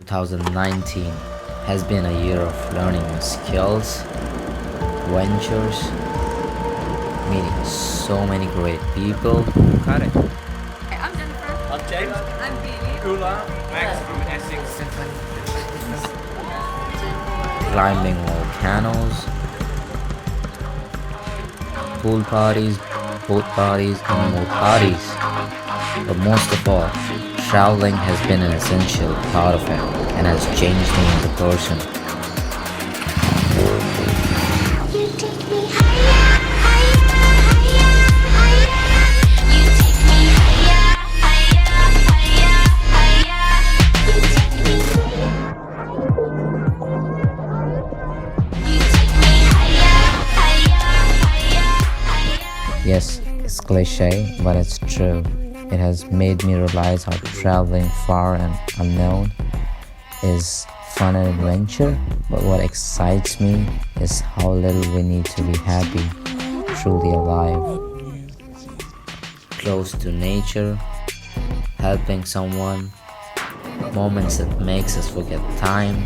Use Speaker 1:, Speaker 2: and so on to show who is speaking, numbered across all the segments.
Speaker 1: 2019 has been a year of learning new skills, ventures, meeting so many great people.
Speaker 2: Karen.
Speaker 3: Hey, I'm Jennifer.
Speaker 2: I'm James.
Speaker 3: I'm Bailey.
Speaker 2: Kula. Max from Essex.
Speaker 1: Climbing volcanoes, pool parties, boat parties, and more parties. But most of all, traveling has been an essential part of it and has changed me as a person.
Speaker 4: You take me higher, higher, higher, higher. You take me higher, higher, higher, higher. You take me higher. You take me higher, higher, higher, higher.
Speaker 1: Yes, it's cliche, but it's true. It has made me realize how traveling far and unknown is fun and adventure, but what excites me is how little we need to be happy, truly alive. Close to nature, helping someone, moments that makes us forget time,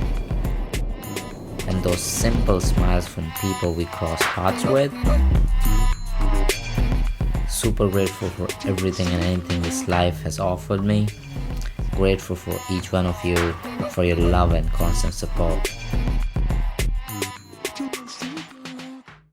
Speaker 1: and those simple smiles from people we cross paths with. Super grateful for everything and anything this life has offered me. Grateful for each one of you for your love and constant support.